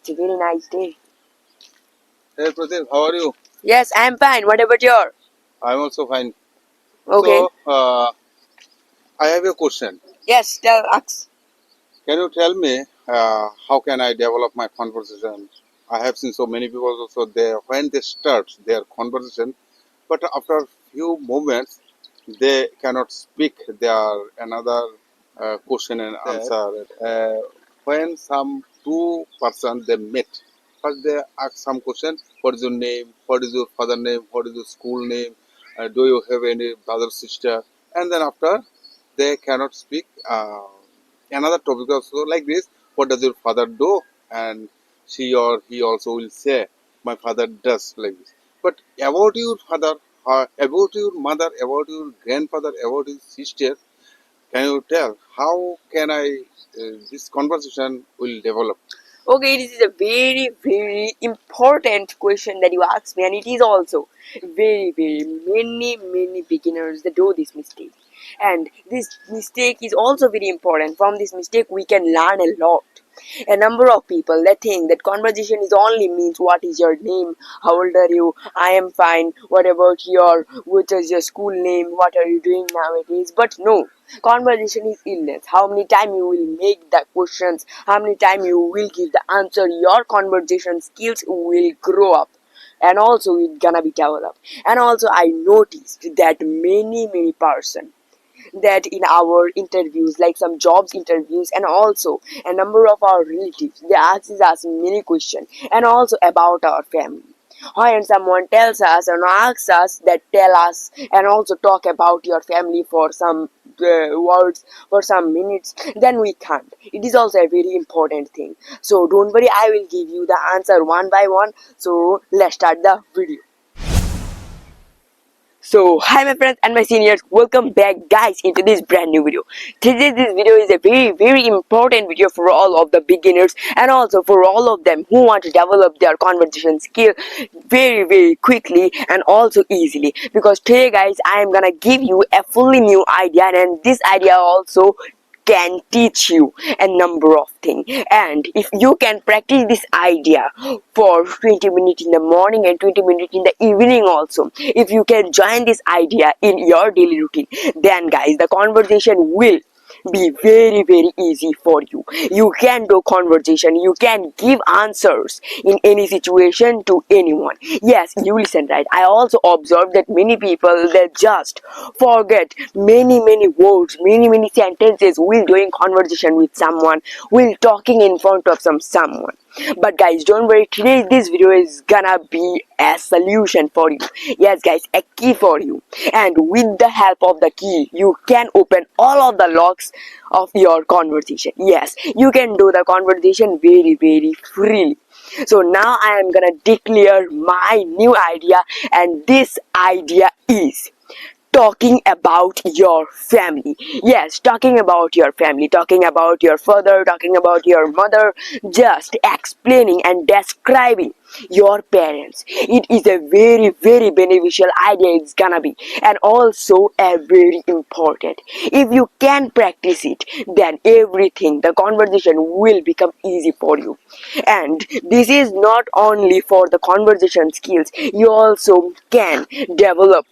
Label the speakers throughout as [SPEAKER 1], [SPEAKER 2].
[SPEAKER 1] It's a very nice day.
[SPEAKER 2] Hey Pratik, how are you?
[SPEAKER 1] Yes, I'm fine. What about your?
[SPEAKER 2] I'm also fine.
[SPEAKER 1] Okay.
[SPEAKER 2] So, I have a question.
[SPEAKER 1] Yes, tell us.
[SPEAKER 2] Can you tell me how can I develop my conversation? I have seen so many people also they when they start their conversation, but after few moments they cannot speak their another question and answer. When some two person they meet, first they ask some question. What is your name? What is your father name? What is your school name? Do you have any brother sister? And then after they cannot speak. Another topic also like this: what does your father do? And she or he also will say, my father does, like this. But about your father, about your mother, about your grandfather, about your sister, can you tell how can I this conversation will develop?
[SPEAKER 1] Okay, this is a very, very important question that you asked me, and it is also very many beginners that do this mistake. And this mistake is also very important. From this mistake, we can learn a lot. A number of people they think that conversation is only means what is your name, how old are you, I am fine, what about your, what is your school name, what are you doing nowadays. But no, conversation is illness. How many time you will make the questions, how many time you will give the answer, your conversation skills will grow up, and also it's gonna be developed. And also I noticed that many person that in our interviews, like some jobs interviews, and also a number of our relatives, they ask us many questions, and also about our family. When someone tells us and asks us that tell us and also talk about your family for some words, for some minutes, then we can't. It is also a very important thing. So don't worry, I will give you the answer one by one. So let's start the video. So, hi my friends and my seniors, welcome back guys into this brand new video. Today this video is a very important video for all of the beginners and also for all of them who want to develop their conversation skill very quickly and also easily. Because today guys, I am gonna give you a fully new idea, and this idea also can teach you a number of things. And if you can practice this idea for 20 minutes in the morning and 20 minutes in the evening also, if you can join this idea in your daily routine, then guys the conversation will be very easy for you. You can do conversation, you can give answers in any situation to anyone. Yes, you listen right, I also observed that many people they just forget many words, many sentences while doing conversation with someone, while talking in front of someone. But guys, don't worry, today this video is gonna be a solution for you. Yes guys, a key for you. And with the help of the key, you can open all of the locks of your conversation. Yes, you can do the conversation very freely. So now I am gonna declare my new idea, and this idea is talking about your family. Yes, talking about your family, talking about your father, talking about your mother, just explaining and describing your parents. It is a very beneficial idea, it's gonna be, and also a very important. If you can practice it, then everything, the conversation will become easy for you. And this is not only for the conversation skills, you also can develop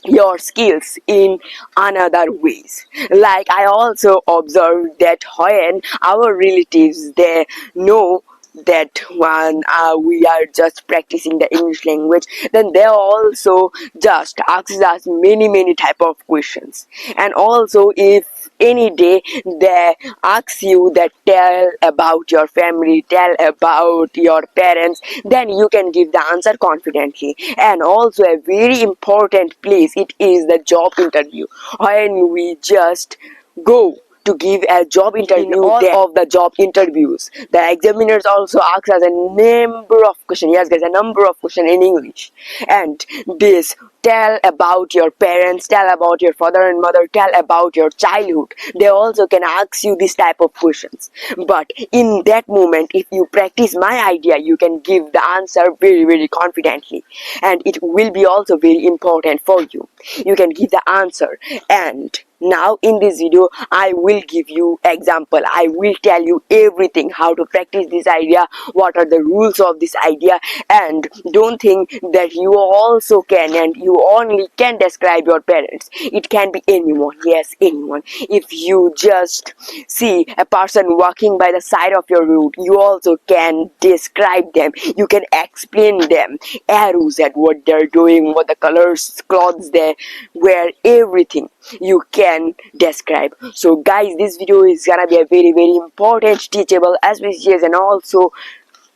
[SPEAKER 1] your skills in another ways. Like I also observed that when our relatives they know that when we are just practicing the English language, then they also just ask us many type of questions. And also if any day they ask you that tell about your family, tell about your parents, then you can give the answer confidently. And also a very important place, it is the job interview. When we just go to give a job interview, in all of the job interviews, the examiners also ask us a number of questions. Yes guys, a number of questions in English. And this tell about your parents, tell about your father and mother, tell about your childhood, they also can ask you this type of questions. But in that moment, if you practice my idea, you can give the answer very confidently, and it will be also very important for you. You can give the answer, and Now in this video I will give you example, I will tell you everything, how to practice this idea, what are the rules of this idea. And don't think that you also can and you only can describe your parents. It can be anyone, yes, anyone. If you just see a person walking by the side of your road, you also can describe them, you can explain them, arrows at what they're doing, what the colors clothes they wear, everything you can describe. So guys, this video is gonna be a very important, teachable, auspicious and also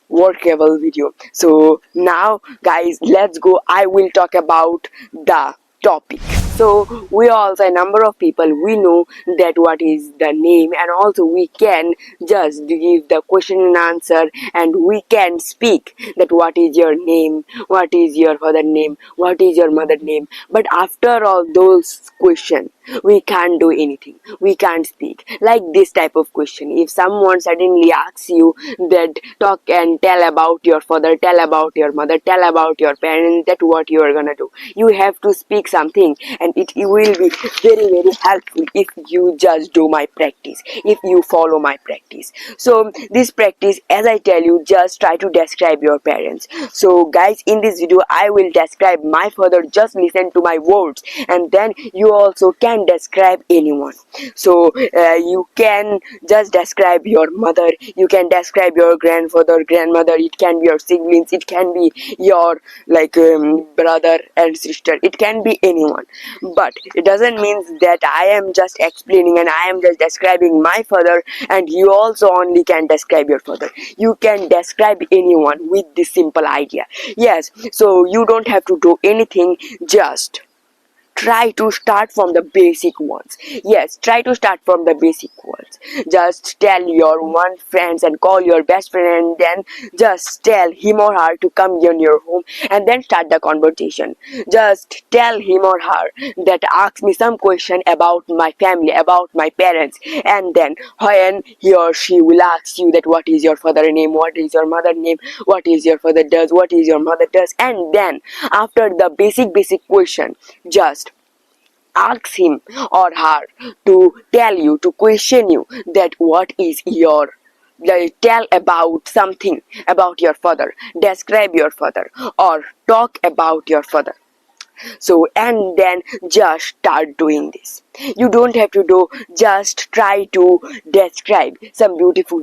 [SPEAKER 1] workable video. So now guys, let's go. I will talk about the topic. So we also, a number of people, we know that what is the name, and also we can just give the question and answer, and we can speak that what is your name, what is your father name, what is your mother name. But after all those questions, we can't do anything, we can't speak. Like this type of question, if someone suddenly asks you that talk and tell about your father, tell about your mother, tell about your parents, that what you are gonna do, you have to speak something. And it will be very helpful if you just do my practice, if you follow my practice. So this practice, as I tell you, just try to describe your parents. So guys, in this video I will describe my father, just listen to my words, and then you also can describe anyone. So you can just describe your mother, you can describe your grandfather, grandmother, it can be your siblings, it can be your brother and sister, it can be anyone. But it doesn't mean that I am just explaining and I am just describing my father and you also only can describe your father. You can describe anyone with this simple idea. Yes, so you don't have to do anything, just try to start from the basic ones. Yes, try to start from the basic ones. Just tell your one friends and call your best friend, and then just tell him or her to come in your home, and then start the conversation. Just tell him or her that ask me some question about my family, about my parents, and then when he or she will ask you that what is your father name, what is your mother name, what is your father does, what is your mother does, and then after the basic question, just ask him or her to tell you, to question you that what is your, tell about something about your father, describe your father or talk about your father. So and then just start doing this. You don't have to do, just try to describe some beautiful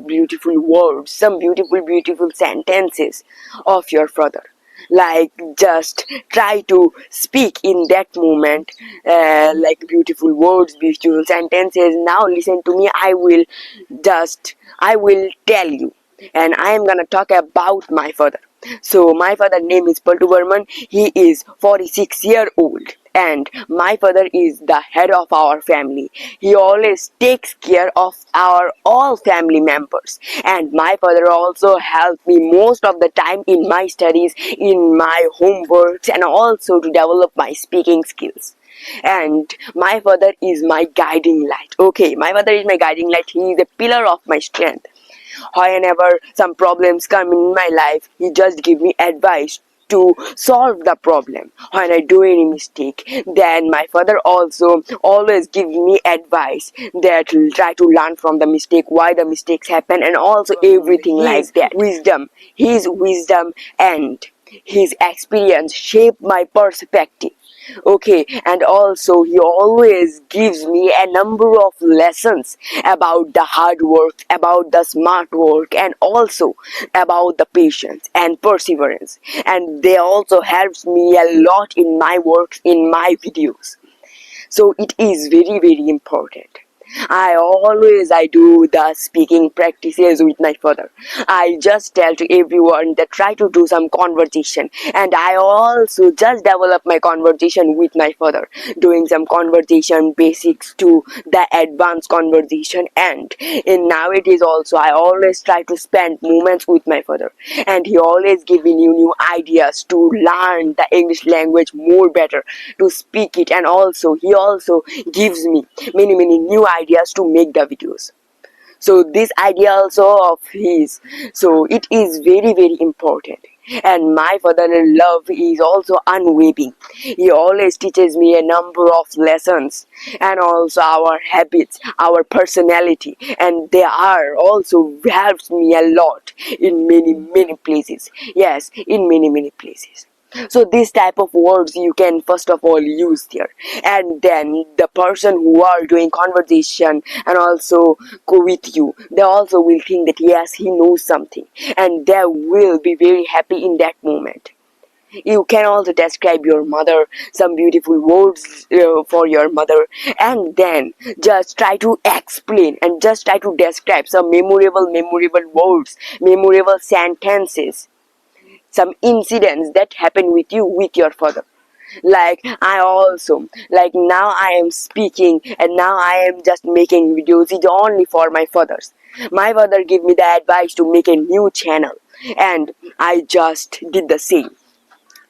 [SPEAKER 1] words, some beautiful sentences of your father. Like just try to speak in that moment, like beautiful words, beautiful sentences. Now listen to me, I will tell you, and I am gonna talk about my father. So my father name is Paltu Burman. He is 46-year-old, and my father is the head of our family. He always takes care of our all family members, and my father also helped me most of the time in my studies, in my homeworks, and also to develop my speaking skills. And my father is my guiding light. Okay, my father is my guiding light. He is a pillar of my strength. Whenever some problems come in my life, he just give me advice to solve the problem. When I do any mistake, then my father also always give me advice that try to learn from the mistake, why the mistakes happen, and also everything like that. His wisdom and his experience shape my perspective. Okay, and also he always gives me a number of lessons about the hard work, about the smart work, and also about the patience and perseverance. And they also helps me a lot in my works, in my videos. So it is very important. I do the speaking practices with my father. I just tell to everyone that try to do some conversation, and I also just develop my conversation with my father, doing some conversation basics to the advanced conversation. And in nowadays also I always try to spend moments with my father, and he always giving you new ideas to learn the English language more better, to speak it, and also he also gives me many new ideas to make the videos. So this idea also of his, so it is very very important. And my father's love is also unwavering. He always teaches me a number of lessons, and also our habits, our personality, and they are also helps me a lot in many many places. Yes, in many many places. So this type of words you can first of all use there, and then the person who are doing conversation and also go with you, they also will think that yes, he knows something, and they will be very happy in that moment. You can also describe your mother, some beautiful words for your mother, and then just try to explain and just try to describe some memorable words, memorable sentences, some incidents that happen with you with your father. Like I also, like now I am speaking and now I am just making videos, it's only for my fathers. My father gave me the advice to make a new channel, and I just did the same.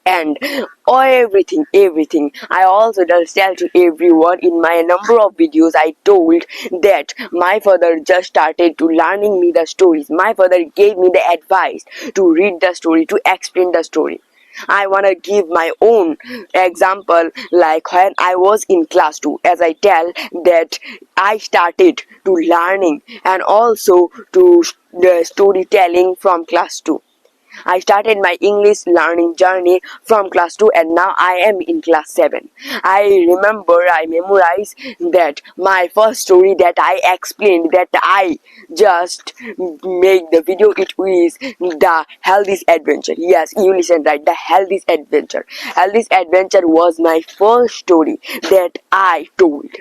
[SPEAKER 1] And everything I also just tell to everyone in my number of videos. I told that my father just started to learning me the stories. My father gave me the advice to read the story, to explain the story. I want to give my own example, like when I was in class 2, as I tell that I started to learning and also to the storytelling from class 2. I started my English learning journey from class 2, and now I am in class 7. I remember I memorized that my first story that I explained, that I just make the video, it is the Healthy's Adventure. Yes, you listen right, the Healthy's Adventure. Healthy's Adventure was my first story that I told,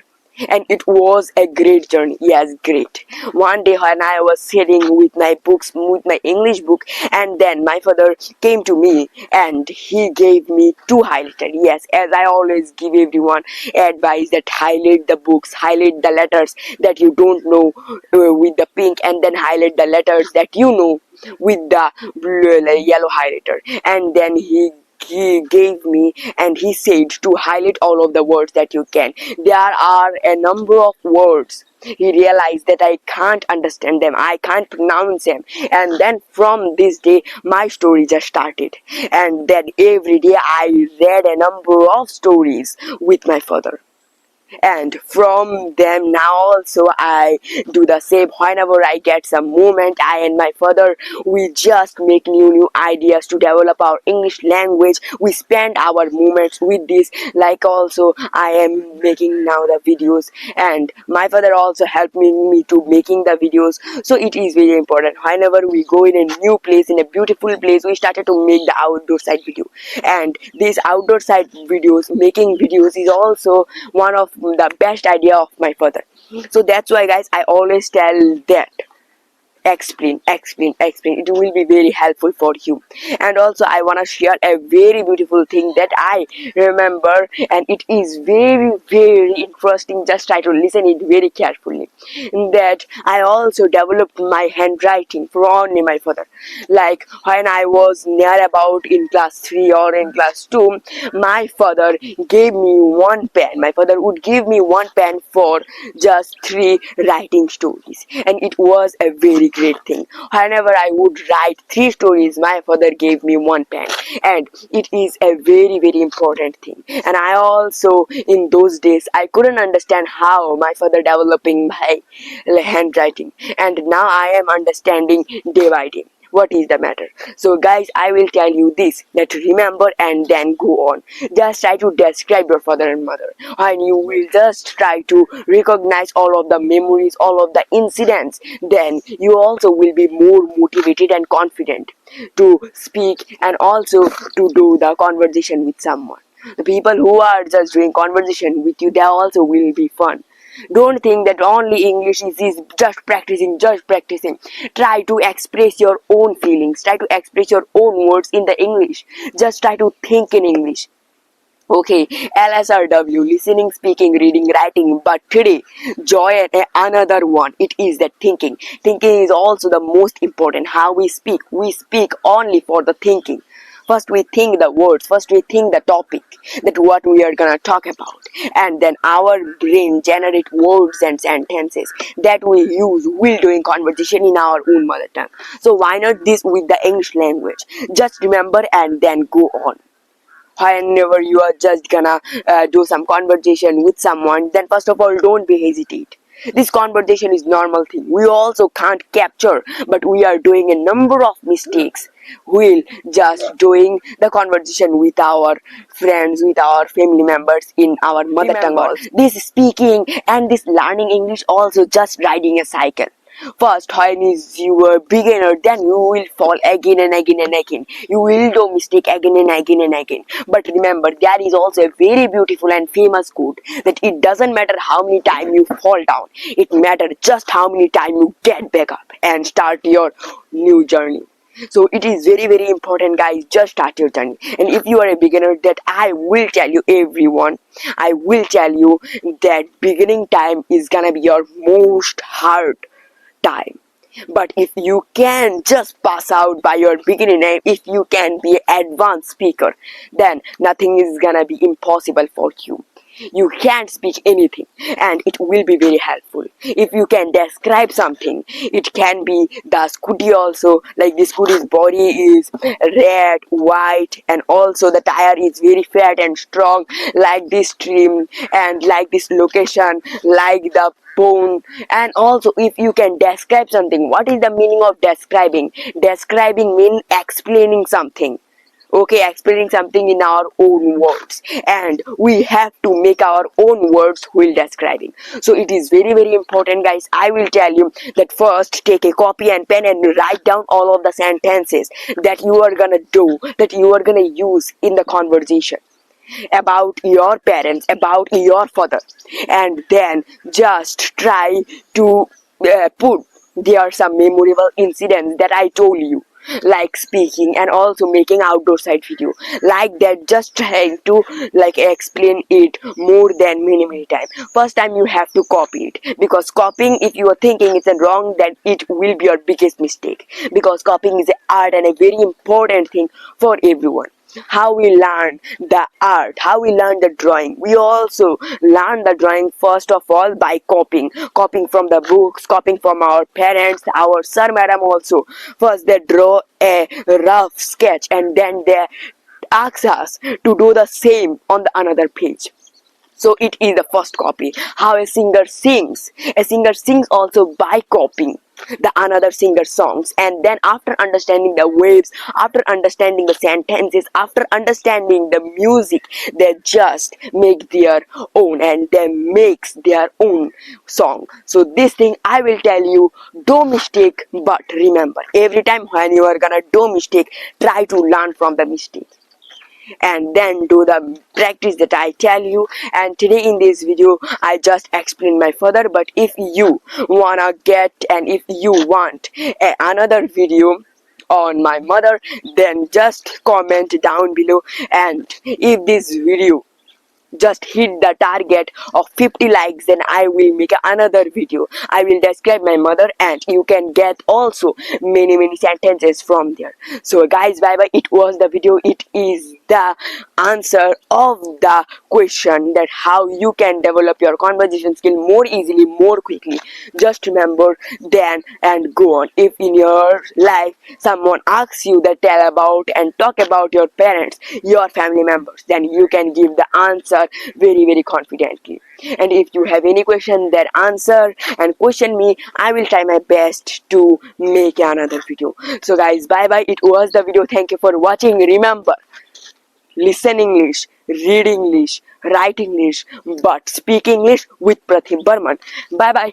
[SPEAKER 1] and it was a great journey. Yes, great. One day when I was sitting with my books, with my English book, and then my father came to me and he gave me two highlighters. Yes, as I always give everyone advice that highlight the books, highlight the letters that you don't know with the pink, and then highlight the letters that you know with the blue, yellow highlighter. And then he gave me and he said to highlight all of the words that you can. There are a number of words he realized that I can't understand them, I can't pronounce them. And then from this day my story just started, and then every day I read a number of stories with my father. And from them now also I do the same. Whenever I get some moment, I and my father, we just make new ideas to develop our English language. We spend our moments with this. Like also I am making now the videos, and my father also helped me to making the videos. So it is very important. Whenever we go in a new place, in a beautiful place, we started to make the outdoor side video. And these outdoor side videos, making videos, is also one of the best idea of my father. So that's why guys, I always tell that explain, it will be very helpful for you. And also I want to share a very beautiful thing that I remember, and it is very interesting. Just try to listen it very carefully. That I also developed my handwriting from only my father. Like when I was near about in class 3 or in class 2, my father gave me one pen. My father would give me one pen for just 3 writing stories, and it was a very great thing. Whenever I would write 3 stories, my father gave me one pen, and it is a very important thing. And I also, in those days, I couldn't understand how my father developing my handwriting, and now I am understanding day by day what is the matter. So guys, I will tell you this, that remember and then go on. Just try to describe your father and mother, and you will just try to recognize all of the memories, all of the incidents. Then you also will be more motivated and confident to speak and also to do the conversation with someone. The people who are just doing conversation with you, they also will be fun. Don't think that only English is just practicing. Try to express your own feelings, try to express your own words in the English. Just try to think in English. Okay, LSRW, listening, speaking, reading, writing. But today, join another one. It is that thinking. Thinking is also the most important. How we speak only for the thinking. First we think the words, first we think the topic, that what we are gonna talk about, and then our brain generate words and sentences that we use while doing conversation in our own mother tongue. So why not this with the English language? Just remember and then go on. Whenever you are just gonna do some conversation with someone, then first of all, don't be hesitate. This conversation is normal thing, we also can't capture, but we are doing a number of mistakes while just doing the conversation with our friends, with our family members in our mother tongue. Also, this speaking and this learning English also just riding a cycle. First, when is you are beginner, then you will fall again and again and again. You will do mistake again and again and again. But remember, there is also a very beautiful and famous quote that it doesn't matter how many times you fall down. It matters just how many times you get back up and start your new journey. So it is very important, guys. Just start your journey. And if you are a beginner, that I will tell you, everyone, I will tell you that beginning time is gonna be your most hard time. But if you can just pass out by your beginning and if you can be an advanced speaker, then nothing is gonna be impossible for you. You can speak anything and it will be very helpful. If you can describe something, it can be the scooty also, like the scooty's body is red, white, and also the tire is very fat and strong, like this trim and like this location, like the bone. And also, if you can describe something, what is the meaning of describing? Describing means explaining something. Okay, explaining something in our own words, and we have to make our own words while describing. So it is very important, guys. I will tell you that first take a copy and pen and write down all of the sentences that you are gonna do, that you are gonna use in the conversation about your parents, about your father, and then just try to put there are some memorable incidents that I told you, like speaking and also making outdoor side video, like that. Just trying to like explain it more than many times. First time you have to copy it, because copying, if you are thinking it's a wrong, then it will be your biggest mistake, because copying is an art and a very important thing for everyone. How we learn the art, how we learn the drawing, we also learn the drawing first of all by copying from the books, copying from our parents, our sir madam also. First they draw a rough sketch and then they ask us to do the same on the another page. So it is the first copy. How a singer sings, also by copying the another singer songs, and then after understanding the waves, after understanding the sentences, after understanding the music, they just make their own and they makes their own song. So this thing I will tell you, do mistake, but remember, every time when you are gonna do mistake, try to learn from the mistake and then do the practice that I tell you. And today in this video I just explained my father, but if you wanna get and if you want another video on my mother, then just comment down below. And if this video just hit the target of 50 likes, then I will make another video. I will describe my mother and you can get also many sentences from there. So guys, bye bye. It was the video. It is the answer of the question that how you can develop your conversation skill more easily, more quickly. Just remember then and go on. If in your life someone asks you that tell about and talk about your parents, your family members, then you can give the answer very confidently. And if you have any question, that answer and question me, I will try my best to make another video. So guys, bye bye. It was the video. Thank you for watching. Remember, listen English, read English, write English, but speak English with Prathim Burman. Bye bye.